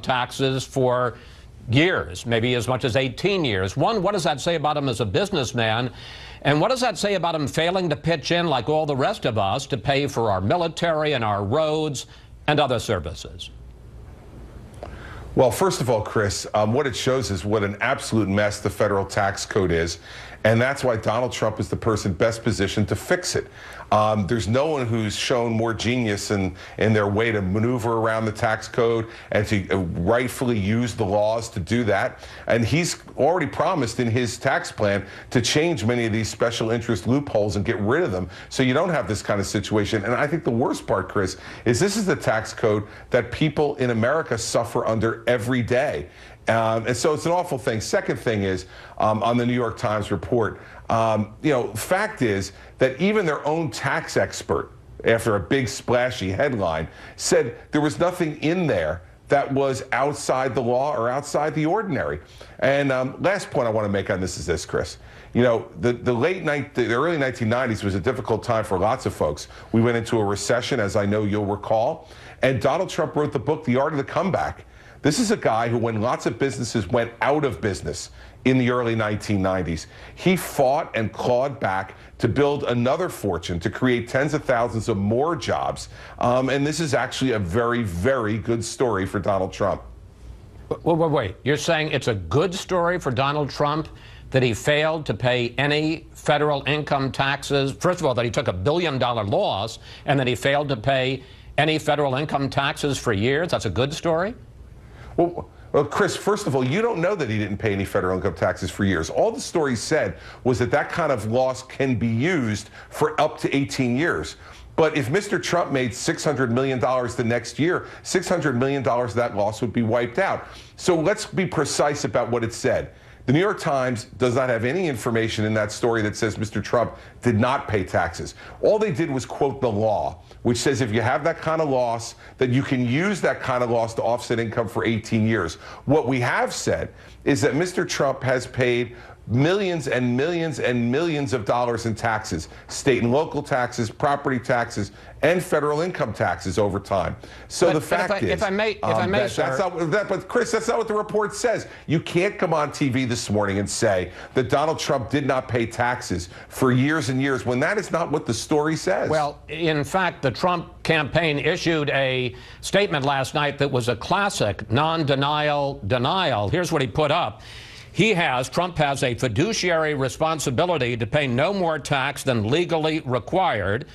taxes for years, maybe as much as 18 years. One, what does that say about him as a businessman? And what does that say about him failing to pitch in, like all the rest of us, to pay for our military and our roads and other services? Well, first of all, Chris, what it shows is what an absolute mess the federal tax code is. And that's why Donald Trump is the person best positioned to fix it. There's no one who's shown more genius in their way to maneuver around the tax code and to rightfully use the laws to do that. And he's already promised in his tax plan to change many of these special interest loopholes and get rid of them so you don't have this kind of situation. And I think the worst part, Chris, is this is the tax code that people in America suffer under every day. And so it's an awful thing. Second thing is, on the New York Times report, fact is that even their own tax expert, after a big splashy headline, said there was nothing in there that was outside the law or outside the ordinary. And last point I want to make on this is this, Chris. You know, the early 1990s was a difficult time for lots of folks. We went into a recession, as I know you'll recall, and Donald Trump wrote the book, The Art of the Comeback. This is a guy who, when lots of businesses went out of business in the early 1990s, he fought and clawed back to build another fortune, to create tens of thousands of more jobs. And this is actually a very, very good story for Donald Trump. Wait. You're saying it's a good story for Donald Trump that he failed to pay any federal income taxes? First of all, that he took $1 billion loss, and that he failed to pay any federal income taxes for years? That's a good story? Well, Chris, first of all, you don't know that he didn't pay any federal income taxes for years. All the story said was that that kind of loss can be used for up to 18 years. But if Mr. Trump made $600 million the next year, $600 million of that loss would be wiped out. So let's be precise about what it said. The New York Times does not have any information in that story that says Mr. Trump did not pay taxes. All they did was quote the law, which says if you have that kind of loss, that you can use that kind of loss to offset income for 18 years. What we have said is that Mr. Trump has paid millions and millions and millions of dollars in taxes, state and local taxes, property taxes, and federal income taxes over time. So the fact is, if I may, sir. But Chris, that's not what the report says. You can't come on TV this morning and say that Donald Trump did not pay taxes for years and years when that is not what the story says. Well, in fact, the Trump campaign issued a statement last night that was a classic non-denial denial. Here's what he put up. Trump has a fiduciary responsibility to pay no more tax than legally required.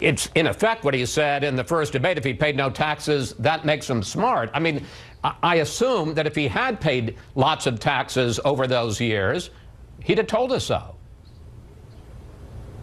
It's in effect what he said in the first debate. If he paid no taxes, that makes him smart. I mean, I assume that if he had paid lots of taxes over those years, he'd have told us so.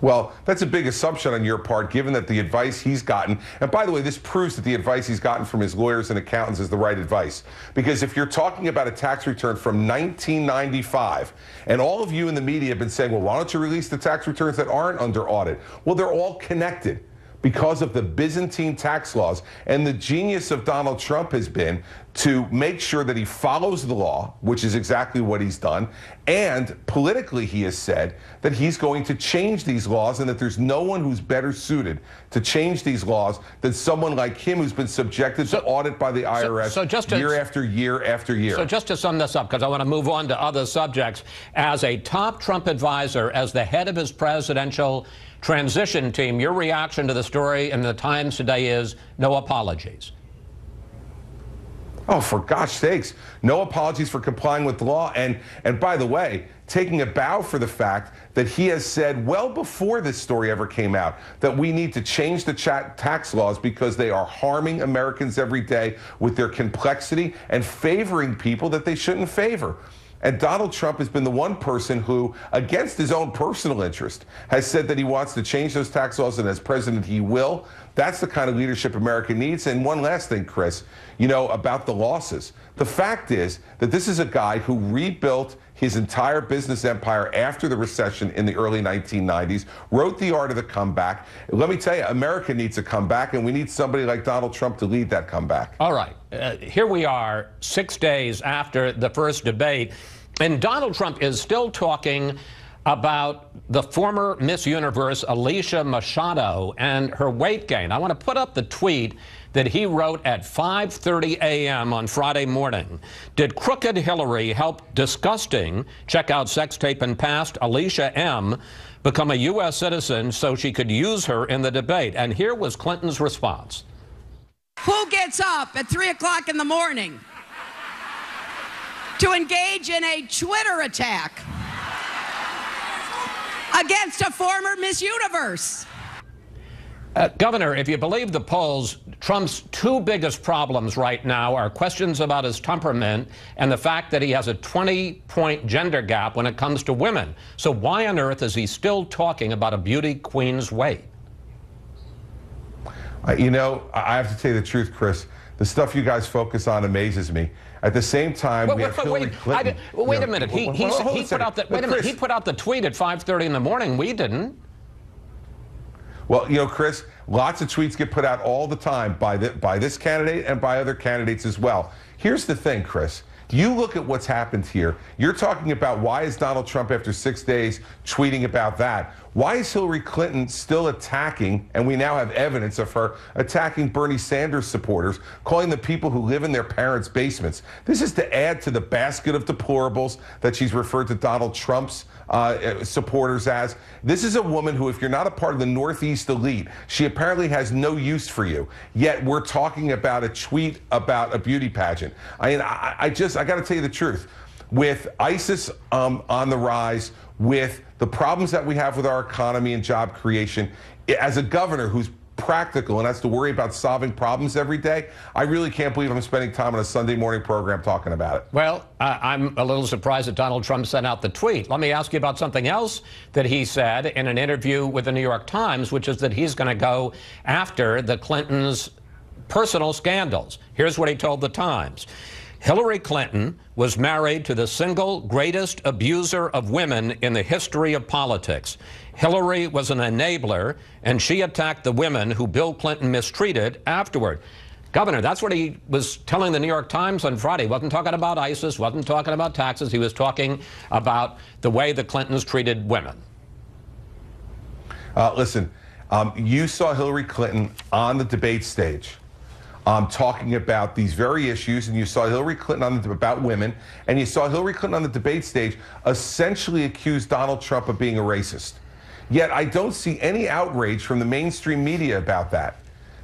Well, that's a big assumption on your part, given that the advice he's gotten, and by the way, this proves that the advice he's gotten from his lawyers and accountants is the right advice. Because if you're talking about a tax return from 1995, and all of you in the media have been saying, well, why don't you release the tax returns that aren't under audit? Well, they're all connected because of the Byzantine tax laws. And the genius of Donald Trump has been to make sure that he follows the law, which is exactly what he's done. And politically, he has said that he's going to change these laws and that there's no one who's better suited to change these laws than someone like him who's been subjected to audit by the IRS year after year after year. So just to sum this up, because I want to move on to other subjects, as a top Trump advisor, as the head of his presidential transition team, your reaction to the story in the Times today is no apologies. Oh, for gosh sakes, no apologies for complying with the law. And by the way, taking a bow for the fact that he has said well before this story ever came out that we need to change the tax laws because they are harming Americans every day with their complexity and favoring people that they shouldn't favor. And Donald Trump has been the one person who, against his own personal interest, has said that he wants to change those tax laws, and as president he will. That's the kind of leadership America needs. And one last thing, Chris, you know, about the losses. The fact is that this is a guy who rebuilt his entire business empire after the recession in the early 1990s, wrote The Art of the Comeback. Let me tell you, America needs a comeback, and we need somebody like Donald Trump to lead that comeback. All right. Here we are 6 days after the first debate, and Donald Trump is still talking about the former Miss Universe, Alicia Machado, and her weight gain. I want to put up the tweet that he wrote at 5:30 a.m. on Friday morning. Did crooked Hillary help disgusting, check out sex tape and past, Alicia M. become a U.S. citizen so she could use her in the debate? And here was Clinton's response. Who gets up at 3 o'clock in the morning to engage in a Twitter attack against a former Miss Universe? Governor, if you believe the polls, Trump's two biggest problems right now are questions about his temperament and the fact that he has a 20-point gender gap when it comes to women. So why on earth is he still talking about a beauty queen's weight? You know, I have to tell you the truth, Chris. The stuff you guys focus on amazes me. At the same time, we have Hillary Clinton. Wait a minute. He put out the tweet at 5:30 in the morning. We didn't. Well, you know, Chris, lots of tweets get put out all the time by this candidate and by other candidates as well. Here's the thing, Chris. You look at what's happened here. You're talking about why is Donald Trump, after 6 days, tweeting about that? Why is Hillary Clinton still attacking, and we now have evidence of her attacking Bernie Sanders supporters, calling the people who live in their parents' basements? This is to add to the basket of deplorables that she's referred to Donald Trump's supporters as. This is a woman who, if you're not a part of the Northeast elite, she apparently has no use for you. Yet we're talking about a tweet about a beauty pageant. I mean, I got to tell you the truth. With ISIS on the rise, with the problems that we have with our economy and job creation, as a governor who's practical and has to worry about solving problems every day, I really can't believe I'm spending time on a Sunday morning program talking about it. Well, I'm a little surprised that Donald Trump sent out the tweet. Let me ask you about something else that he said in an interview with the New York Times, which is that he's going to go after the Clintons' personal scandals. Here's what he told the Times. Hillary Clinton was married to the single greatest abuser of women in the history of politics. Hillary was an enabler, and she attacked the women who Bill Clinton mistreated afterward. Governor, that's what he was telling the New York Times on Friday. He wasn't talking about ISIS, wasn't talking about taxes. He was talking about the way the Clintons treated women. Listen, you saw Hillary Clinton on the debate stage talking about these very issues, and you saw Hillary Clinton about women, and you saw Hillary Clinton on the debate stage essentially accuse Donald Trump of being a racist. Yet I don't see any outrage from the mainstream media about that.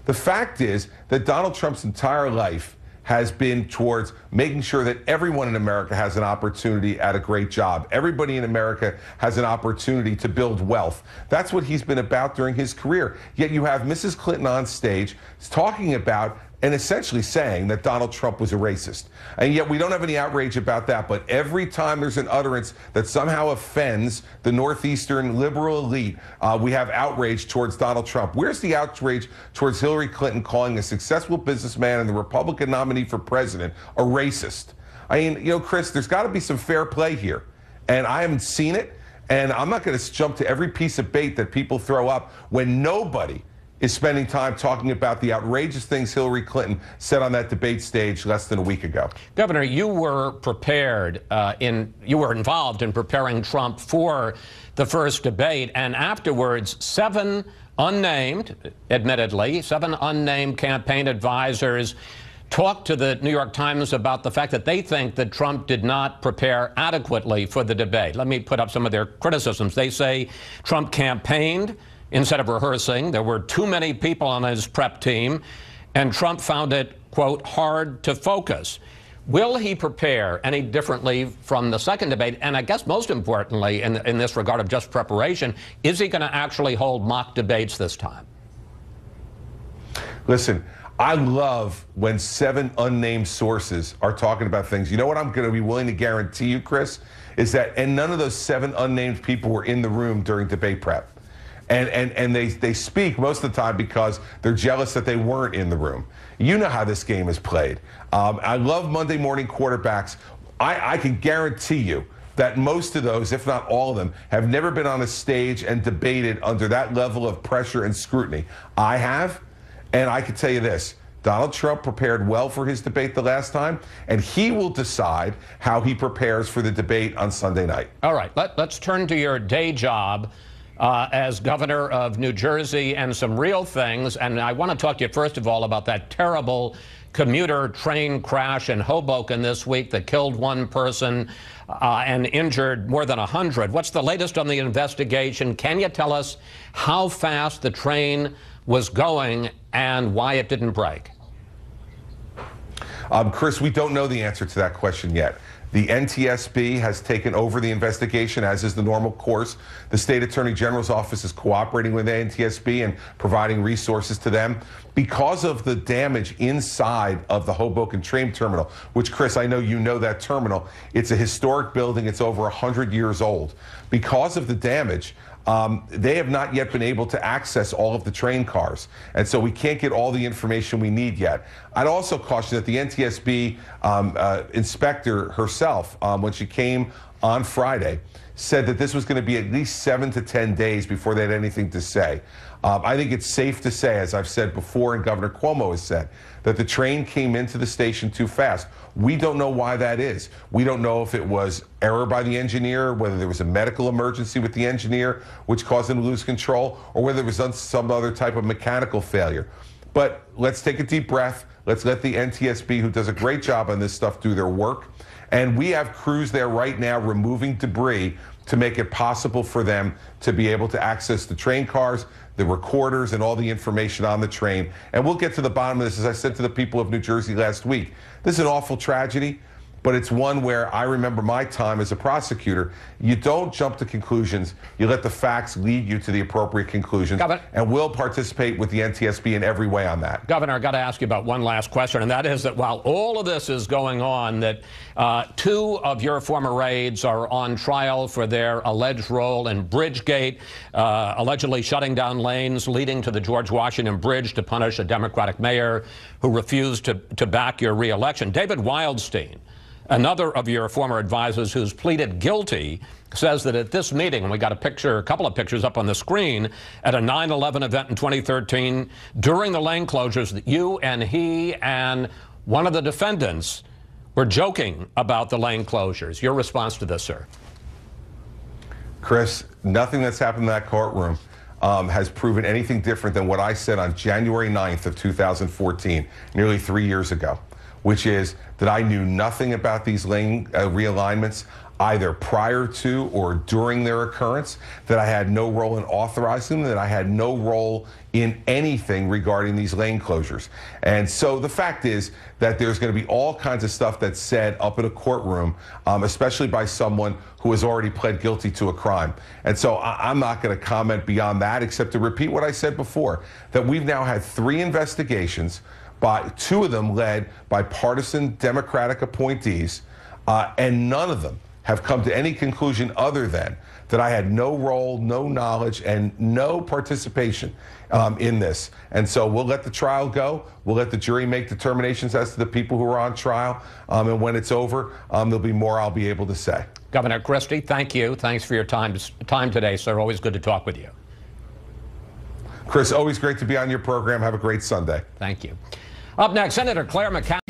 The fact is that Donald Trump's entire life has been towards making sure that everyone in America has an opportunity at a great job. Everybody in America has an opportunity to build wealth. That's what he's been about during his career. Yet you have Mrs. Clinton on stage talking about and essentially saying that Donald Trump was a racist. And yet we don't have any outrage about that. But every time there's an utterance that somehow offends the Northeastern liberal elite, we have outrage towards Donald Trump. Where's the outrage towards Hillary Clinton calling a successful businessman and the Republican nominee for president a racist? I mean, you know, Chris, there's got to be some fair play here. And I haven't seen it. And I'm not going to jump to every piece of bait that people throw up when nobody is spending time talking about the outrageous things Hillary Clinton said on that debate stage less than a week ago. Governor, you were prepared you were involved in preparing Trump for the first debate, and afterwards, seven unnamed campaign advisors talked to the New York Times about the fact that they think that Trump did not prepare adequately for the debate. Let me put up some of their criticisms. They say Trump campaigned instead of rehearsing. There were too many people on his prep team, and Trump found it, quote, hard to focus. Will he prepare any differently from the second debate? And I guess most importantly, in this regard of just preparation, is he going to actually hold mock debates this time? Listen, I love when seven unnamed sources are talking about things. You know what I'm going to be willing to guarantee you, Chris, is that, and none of those seven unnamed people were in the room during debate prep. And they speak most of the time because they're jealous that they weren't in the room. You know how this game is played. I love Monday morning quarterbacks. I can guarantee you that most of those, if not all of them, have never been on a stage and debated under that level of pressure and scrutiny. I have, and I can tell you this. Donald Trump prepared well for his debate the last time, and he will decide how he prepares for the debate on Sunday night. All right, let's turn to your day job as governor of New Jersey and some real things. And I want to talk to you, first of all, about that terrible commuter train crash in Hoboken this week that killed one person and injured more than 100. What's the latest on the investigation? Can you tell us how fast the train was going and why it didn't break? Chris, we don't know the answer to that question yet. The NTSB has taken over the investigation, as is the normal course. The State Attorney General's office is cooperating with the NTSB and providing resources to them. Because of the damage inside of the Hoboken train terminal, which, Chris, I know you know that terminal. It's a historic building. It's over 100 years old. Because of the damage, they have not yet been able to access all of the train cars. And so we can't get all the information we need yet. I'd also caution that the NTSB inspector herself, when she came on Friday, said that this was going to be at least 7 to 10 days before they had anything to say. I think it's safe to say, as I've said before and Governor Cuomo has said, that the train came into the station too fast. We don't know why that is. We don't know if it was error by the engineer, whether there was a medical emergency with the engineer, which caused him to lose control, or whether it was some other type of mechanical failure. But let's take a deep breath. Let's let the NTSB, who does a great job on this stuff, do their work. And we have crews there right now removing debris to make it possible for them to be able to access the train cars, the recorders, and all the information on the train. And we'll get to the bottom of this. As I said to the people of New Jersey last week, this is an awful tragedy, but it's one where I remember my time as a prosecutor. You don't jump to conclusions. You let the facts lead you to the appropriate conclusions. Governor, and we'll participate with the NTSB in every way on that. Governor, I've got to ask you about one last question, and that is that while all of this is going on, that 2 of your former aides are on trial for their alleged role in Bridgegate, allegedly shutting down lanes leading to the George Washington Bridge to punish a Democratic mayor who refused to back your re-election. David Wildstein, another of your former advisors who's pleaded guilty, says that at this meeting, and we got a couple of pictures up on the screen, at a 9/11 event in 2013, during the lane closures, that you and he and one of the defendants were joking about the lane closures. Your response to this, sir? Chris, nothing that's happened in that courtroom has proven anything different than what I said on January 9th of 2014, nearly 3 years ago, which is that I knew nothing about these lane realignments either prior to or during their occurrence, that I had no role in authorizing them, that I had no role in anything regarding these lane closures. And so the fact is that there's going to be all kinds of stuff that's said up in a courtroom, especially by someone who has already pled guilty to a crime. And so I'm not going to comment beyond that, except to repeat what I said before, that we've now had 3 investigations, by 2 of them led by partisan Democratic appointees, and none of them have come to any conclusion other than that I had no role, no knowledge, and no participation in this. And so we'll let the trial go. We'll let the jury make determinations as to the people who are on trial. And when it's over, there'll be more I'll be able to say. Governor Christie, thank you. Thanks for your time today, sir. Always good to talk with you. Chris, always great to be on your program. Have a great Sunday. Thank you. Up next, Senator Claire McCaskill.